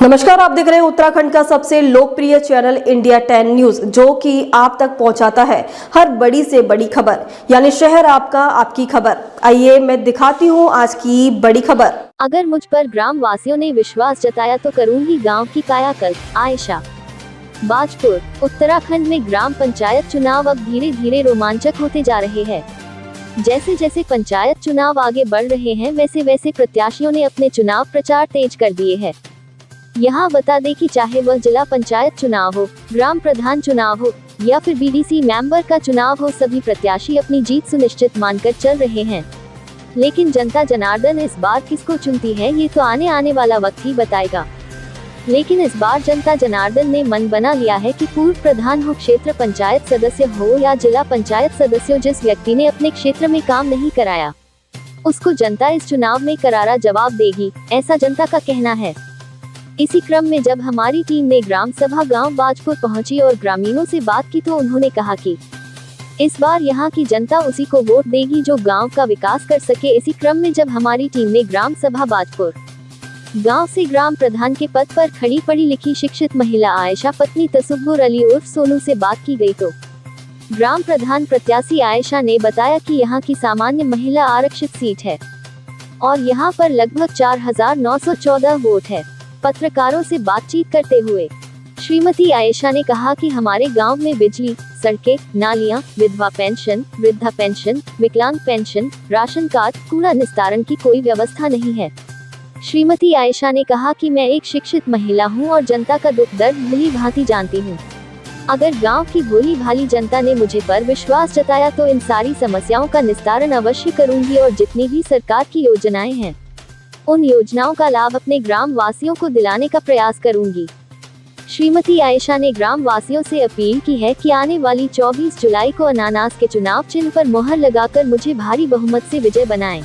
नमस्कार, आप देख रहे हैं उत्तराखंड का सबसे लोकप्रिय चैनल इंडिया 10 न्यूज, जो कि आप तक पहुंचाता है हर बड़ी से बड़ी खबर, यानी शहर आपका, आपकी खबर। आइए मैं दिखाती हूं आज की बड़ी खबर। अगर मुझ पर ग्राम वासियों ने विश्वास जताया तो करूंगी गांव की कायाकल्प। आयशा। बाजपुर। उत्तराखंड में ग्राम पंचायत चुनाव अब धीरे धीरे रोमांचक होते जा रहे हैं। जैसे जैसे पंचायत चुनाव आगे बढ़ रहे हैं, वैसे वैसे प्रत्याशियों ने अपने चुनाव प्रचार तेज कर दिए हैं। यहाँ बता दें कि चाहे वह जिला पंचायत चुनाव हो, ग्राम प्रधान चुनाव हो या फिर बीडीसी मेंबर का चुनाव हो, सभी प्रत्याशी अपनी जीत सुनिश्चित मानकर चल रहे हैं। लेकिन जनता जनार्दन इस बार किसको चुनती है, ये तो आने वाला वक्त ही बताएगा। लेकिन इस बार जनता जनार्दन ने मन बना लिया है कि पूर्व प्रधान हो, क्षेत्र पंचायत सदस्य हो या जिला पंचायत सदस्य हो, जिस व्यक्ति ने अपने क्षेत्र में काम नहीं कराया, उसको जनता इस चुनाव में करारा जवाब देगी, ऐसा जनता का कहना है। इसी क्रम में जब हमारी टीम ने ग्राम सभा गांव बाजपुर पहुंची और ग्रामीणों से बात की, तो उन्होंने कहा कि इस बार यहां की जनता उसी को वोट देगी जो गांव का विकास कर सके। इसी क्रम में जब हमारी टीम ने ग्राम सभा बाजपुर गांव से ग्राम प्रधान के पद पर खड़ी पढ़ी लिखी शिक्षित महिला आयशा पत्नी तसुब्बुर अली उर्फ सोनू से बात की गई, तो ग्राम प्रधान प्रत्याशी आयशा ने बताया कि यहाँ की सामान्य महिला आरक्षित सीट है और यहाँ पर लगभग 4914 वोट है। पत्रकारों से बातचीत करते हुए श्रीमती आयशा ने कहा कि हमारे गांव में बिजली, सड़कें, नालियां, विधवा पेंशन, वृद्धा पेंशन, विकलांग पेंशन, राशन कार्ड, कूड़ा निस्तारण की कोई व्यवस्था नहीं है। श्रीमती आयशा ने कहा कि मैं एक शिक्षित महिला हूं और जनता का दुख दर्द भली भांति जानती हूं। अगर गांव की भोली भाली जनता ने मुझे पर विश्वास जताया तो इन सारी समस्याओं का निस्तारण अवश्य करूंगी और जितनी भी सरकार की योजनाएं हैं, उन योजनाओं का लाभ अपने ग्राम वासियों को दिलाने का प्रयास करूंगी। श्रीमती आयशा ने ग्राम वासियों से अपील की है कि आने वाली 24 जुलाई को अनानास के चुनाव चिन्ह पर मोहर लगाकर मुझे भारी बहुमत से विजय बनाएं।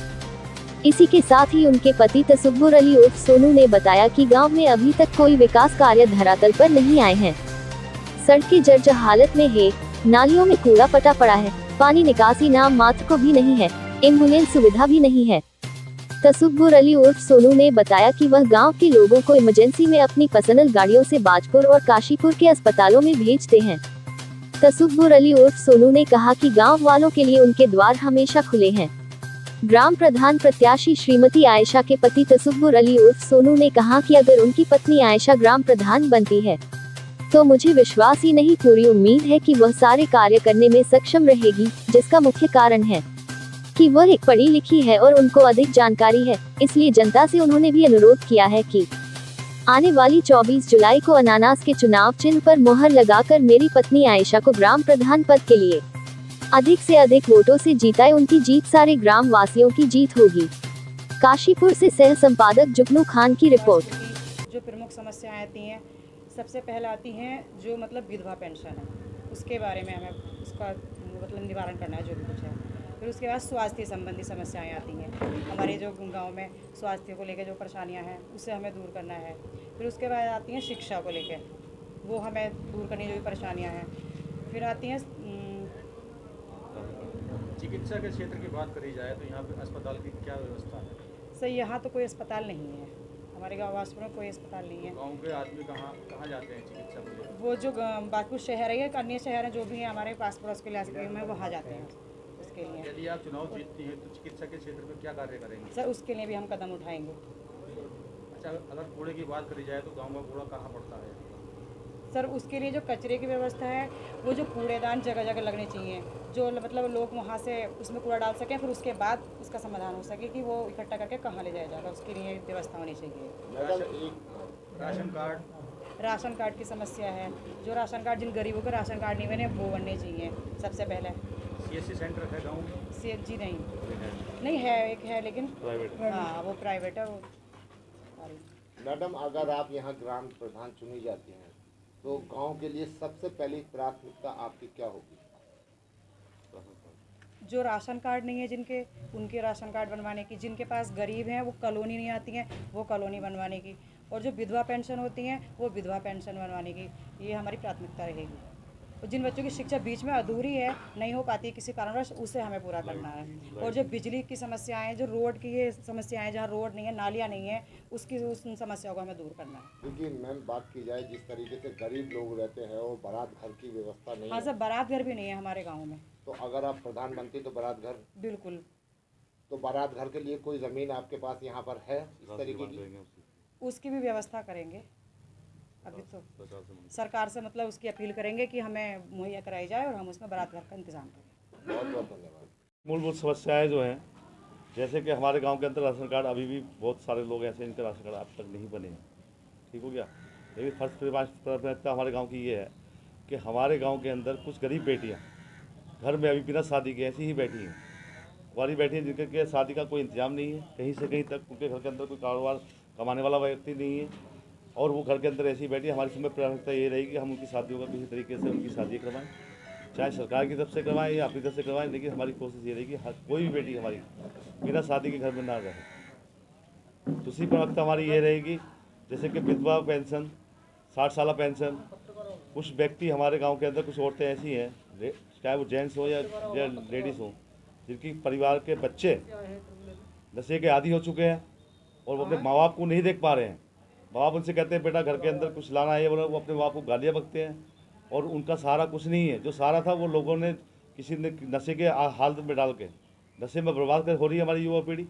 इसी के साथ ही उनके पति तसुब्बुर अली उर्फ सोनू ने बताया कि गांव में अभी तक कोई विकास कार्य धरातल पर नहीं आए हैं। सड़कें जर्जर हालत में है, नालियों में कूड़ा पटा पड़ा है, पानी निकासी नाम मात्र को भी नहीं है, एम्बुलेंस सुविधा भी नहीं है। तसुब्बुर अली उर्फ सोनू ने बताया कि वह गांव के लोगों को इमरजेंसी में अपनी पर्सनल गाड़ियों से बाजपुर और काशीपुर के अस्पतालों में भेजते हैं। तसुब्बुर अली उर्फ सोनू ने कहा कि गांव वालों के लिए उनके द्वार हमेशा खुले हैं। ग्राम प्रधान प्रत्याशी श्रीमती आयशा के पति तसुब्बुर अली उर्फ सोनू ने कहा कि अगर उनकी पत्नी आयशा ग्राम प्रधान बनती है तो मुझे विश्वास ही नहीं, पूरी उम्मीद है कि वह सारे कार्य करने में सक्षम रहेगी, जिसका मुख्य कारण है कि वह एक पढ़ी लिखी है और उनको अधिक जानकारी है। इसलिए जनता से उन्होंने भी अनुरोध किया है कि आने वाली 24 जुलाई को अनानास के चुनाव चिन्ह पर मोहर लगाकर मेरी पत्नी आयशा को ग्राम प्रधान पद के लिए अधिक से अधिक वोटों से जीताए। उनकी जीत सारे ग्राम वासियों की जीत होगी। काशीपुर से सह संपादक जुगनू खान की रिपोर्ट। जो प्रमुख समस्याएं आती हैं, सबसे पहले आती हैं जो मतलब विधवा पेंशन है, उसके बारे में हमें उसका मतलब निवारण करना है जो भी कुछ है। फिर उसके बाद स्वास्थ्य संबंधी समस्याएं आती हैं, हमारे जो गांव में स्वास्थ्य को लेकर जो परेशानियां हैं उसे हमें दूर करना है। फिर उसके बाद आती हैं शिक्षा को लेकर, वो हमें दूर करने जो भी परेशानियां हैं। फिर आती हैं चिकित्सा के क्षेत्र की बात करी जाए तो यहाँ पे अस्पताल की क्या व्यवस्था है? सर, यहाँ तो कोई अस्पताल नहीं है, हमारे गाँव वास्तव में कोई अस्पताल नहीं है। गाँव के आदमी कहाँ जाते हैं चिकित्सा के लिए? वो जो बाजपुर शहर है या अन्य शहर हैं जो भी हैं हमारे पास पड़ोस के इलाके में, वहाँ जाते हैं उसके लिए। यदि आप चुनाव जीतती हैं तो चिकित्सा के क्षेत्र में क्या कार्य करेंगे? सर, उसके लिए भी हम कदम उठाएंगे। अच्छा, अगर कूड़े की बात करी जाए तो गाँव का कूड़ा कहाँ पड़ता है? सर, उसके लिए जो कचरे की व्यवस्था है, वो जो कूड़ेदान जगह जगह लगने चाहिए, जो मतलब लोग वहाँ से उसमें कूड़ा डाल सकें, फिर उसके बाद उसका समाधान हो सके कि वो इकट्ठा करके कहाँ ले जाया जाएगा, उसके लिए व्यवस्था होनी चाहिए। राशन कार्ड की समस्या है, जो राशन कार्ड जिन गरीबों को राशन कार्ड नहीं बने वो बनने चाहिए सबसे पहले। CSC सेंटर है गाँव में? CSG नहीं है, एक है लेकिन हाँ वो प्राइवेट है। वो मैडम, अगर आप यहाँ ग्राम प्रधान चुनी जाती हैं तो गांव के लिए सबसे पहली प्राथमिकता आपकी क्या होगी? जो राशन कार्ड नहीं है जिनके, उनके राशन कार्ड बनवाने की, जिनके पास गरीब हैं वो कॉलोनी नहीं आती हैं वो कॉलोनी बनवाने की, और जो विधवा पेंशन होती हैं वो विधवा पेंशन बनवाने की, ये हमारी प्राथमिकता रहेगी। और जिन बच्चों की शिक्षा बीच में अधूरी है, नहीं हो पाती किसी कारणवश, उसे हमें पूरा करना है। और जो बिजली की समस्याएं, जो रोड की ये समस्याएं, जहाँ रोड नहीं है, नालियाँ नहीं है, उस समस्याओं को हमें दूर करना है। देखिए मैम, बात की जाए जिस तरीके से गरीब लोग रहते हैं और बारात घर की व्यवस्था नहीं हाँ है, सर, बारात घर भी नहीं है हमारे गाँव में। तो अगर आप प्रधान बनती तो बारात घर, बिल्कुल। तो बारात घर के लिए कोई ज़मीन आपके पास यहाँ पर है इस तरीके की? उसकी भी व्यवस्था करेंगे। अभी तो सरकार से मतलब उसकी अपील करेंगे कि हमें मुहैया कराई जाए और हम उसमें बारात घर का इंतजाम करें। बहुत बहुत धन्यवाद। मूलभूत समस्याएं जो हैं, जैसे कि हमारे गांव के अंदर राशन कार्ड अभी भी बहुत सारे लोग ऐसे इनके राशन कार्ड अब तक नहीं बने हैं, ठीक हो गया। लेकिन फर्स्ट प्राथमिकता हमारे गांव की ये है कि हमारे गांव के अंदर कुछ गरीब बेटियां घर में अभी बिना शादी के ऐसी ही बैठी हैं, वाली बैठी हैं, जिनके शादी का कोई इंतजाम नहीं है, कहीं से कहीं तक उनके घर के अंदर कोई कारोबार कमाने वाला व्यक्ति नहीं है, और वो घर के अंदर ऐसी बैठी। हमारी समय प्राथमिकता ये रहेगी कि हम उनकी शादियों का किसी तरीके से उनकी शादी करवाएं, चाहे सरकार की तरफ से करवाएं या अपनी तरफ से करवाएं, लेकिन हमारी कोशिश ये रहेगी हर कोई भी बेटी हमारी बिना शादी के घर में ना रहे। दूसरी प्राथमिकता हमारी ये रहेगी जैसे कि विधवा पेंशन, 60 साल पेंशन। कुछ व्यक्ति हमारे गांव के अंदर, कुछ औरतें ऐसी हैं, चाहे वो जेंट्स हो या लेडीज़ हो, जिनकी परिवार के बच्चे नशे के आदी हो चुके हैं और वो अपने माँ बाप को नहीं देख पा रहे हैं। माँ बाप उनसे कहते हैं बेटा घर के अंदर कुछ लाना है, वो अपने माँ बाप को गालियाँ बकते हैं और उनका सहारा कुछ नहीं है। जो सहारा था वो लोगों ने किसी ने नशे के हालत में डाल के नशे में बर्बाद कर हो रही है हमारी युवा पीढ़ी।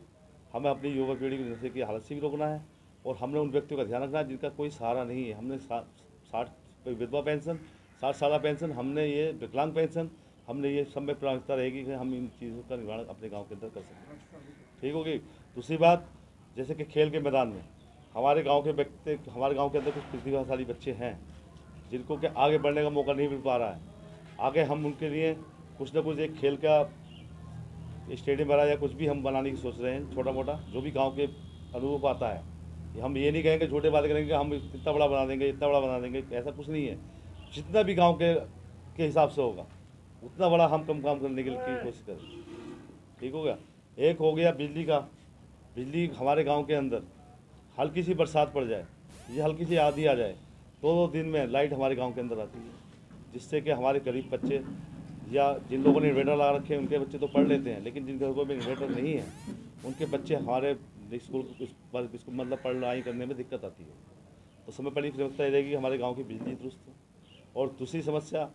हमें अपनी युवा पीढ़ी को नशे की हालत से भी रोकना है और हमने उन व्यक्तियों का ध्यान रखना है जिनका कोई सहारा नहीं है। हमने 60 विधवा पेंशन, 60 साल पेंशन, हमने ये विकलांग पेंशन, हमने ये सब में प्राथमिकता रहेगी कि हम इन चीज़ों का निवारण अपने गाँव के अंदर कर सकें, ठीक होगी। दूसरी बात, जैसे कि खेल के मैदान में हमारे गांव के व्यक्ति, हमारे गांव के अंदर कुछ प्रतिभाशाली बच्चे हैं जिनको के आगे बढ़ने का मौका नहीं मिल पा रहा है। आगे हम उनके लिए कुछ ना कुछ एक खेल का स्टेडियम बना या कुछ भी हम बनाने की सोच रहे हैं, छोटा मोटा, जो भी गांव के अनुरूप आता है। हम ये नहीं कहेंगे, छोटे बातें करेंगे हम इतना बड़ा बना देंगे, इतना बड़ा बना देंगे, ऐसा कुछ नहीं है। जितना भी गाँव के हिसाब से होगा उतना बड़ा हम कम काम करने की कोशिश करें, ठीक हो गया। एक हो गया बिजली का। बिजली हमारे गाँव के अंदर हल्की सी बरसात पड़ जाए, ये हल्की सी आंधी आ जाए, 2 दिन में लाइट हमारे गांव के अंदर आती है, जिससे कि हमारे गरीब बच्चे या जिन लोगों ने इन्वर्टर लगा रखे हैं उनके बच्चे तो पढ़ लेते हैं, लेकिन जिन घरों में इन्वर्टर नहीं है उनके बच्चे हमारे स्कूल मतलब पढ़ाई करने में दिक्कत आती है। तो समय पहली प्राथमिकता रहेगी हमारे गाँव की बिजली दुरुस्त हो। और दूसरी समस्या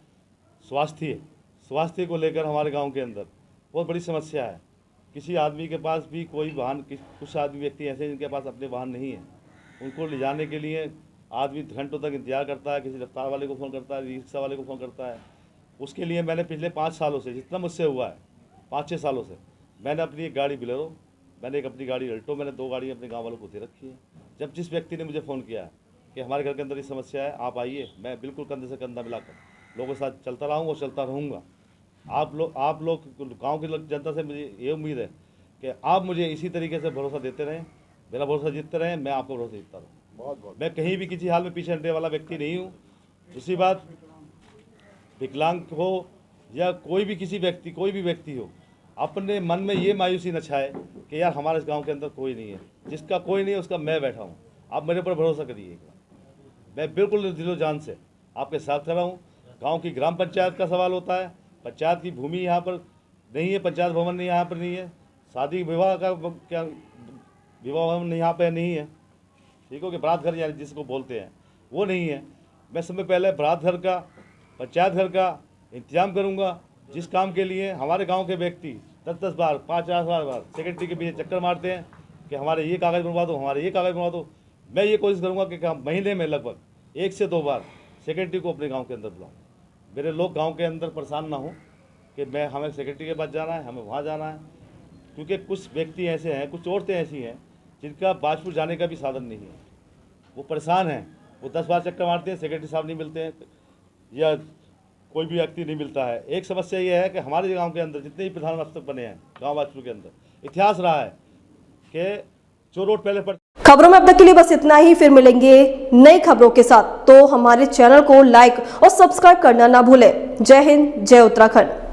स्वास्थ्य को लेकर हमारे गाँव के अंदर बहुत बड़ी समस्या है। किसी आदमी के पास भी कोई वाहन, कुछ आदमी व्यक्ति ऐसे हैं जिनके पास अपने वाहन नहीं है, उनको ले जाने के लिए आदमी घंटों तक इंतजार करता है, किसी रफ्तार वाले को फ़ोन करता है, रिक्शा वाले को फ़ोन करता है। उसके लिए मैंने पिछले 5 सालों से, जितना मुझसे हुआ है 5-6 सालों से, मैंने अपनी एक गाड़ी बिलेरो, मैंने एक अपनी गाड़ी अल्टो, मैंने 2 गाड़ी अपने गाँव वालों को दे रखी है। जब जिस व्यक्ति ने मुझे फ़ोन किया कि हमारे घर के अंदर ये समस्या है, आप आइए, मैं बिल्कुल कंधे से कंधा मिलाकर लोगों के साथ चलता रहा हूँ और चलता रहूँगा। आप लोग गांव की जनता से मुझे ये उम्मीद है कि आप मुझे इसी तरीके से भरोसा देते रहें, मेरा भरोसा जीतते रहें, मैं आपको भरोसा जीतता रहूँ। बहुत मैं कहीं भी किसी हाल में पीछे हटने वाला व्यक्ति नहीं हूँ। दूसरी बात, विकलांग हो या कोई भी व्यक्ति हो, अपने मन में ये मायूसी न छाए कि यार हमारे गाँव के अंदर कोई नहीं है। जिसका कोई नहीं है उसका मैं बैठा हूँ, आप मेरे ऊपर भरोसा करिए। मैं बिल्कुल दिलो जान से आपके साथ खड़ा हूँ। गाँव की ग्राम पंचायत का सवाल होता है, पंचायत की भूमि यहाँ पर नहीं है, पंचायत भवन नहीं यहाँ पर नहीं है, शादी विवाह का क्या विवाह भवन यहाँ पे नहीं है, ठीक हो कि बारात घर यानी जिसको बोलते हैं वो नहीं है। मैं समय पहले बारात घर का, पंचायत घर का इंतजाम करूँगा, जिस काम के लिए हमारे गांव के व्यक्ति 10-10 बार 5-4 बार सेक्रेटरी के पीछे चक्कर मारते हैं कि हमारे ये कागज़ बनवा दो, हमारे ये कागज़ बनवा दो। मैं ये कोशिश करूँगा कि महीने में लगभग 1 से 2 बार सेक्रेटरी को अपने गाँव के अंदर बुलाऊँ। मेरे लोग गाँव के अंदर परेशान ना हो कि हमें सेक्रेटरी के पास जाना है, हमें वहाँ जाना है, क्योंकि कुछ व्यक्ति ऐसे हैं, कुछ औरतें ऐसी हैं जिनका बाजपुर जाने का भी साधन नहीं है। वो परेशान हैं, वो 10 बार चक्कर मारते हैं, सेक्रेटरी साहब नहीं मिलते हैं या कोई भी व्यक्ति नहीं मिलता है। एक समस्या ये है कि हमारे गांव के अंदर जितने भी प्रधान अब तक बने हैं गांव बाजपुर के अंदर, इतिहास रहा है कि जो रोड पहले पर। खबरों में अब तक के लिए बस इतना ही। फिर मिलेंगे नई खबरों के साथ, तो हमारे चैनल को लाइक और सब्सक्राइब करना ना भूलें। जय हिंद, जय उत्तराखंड।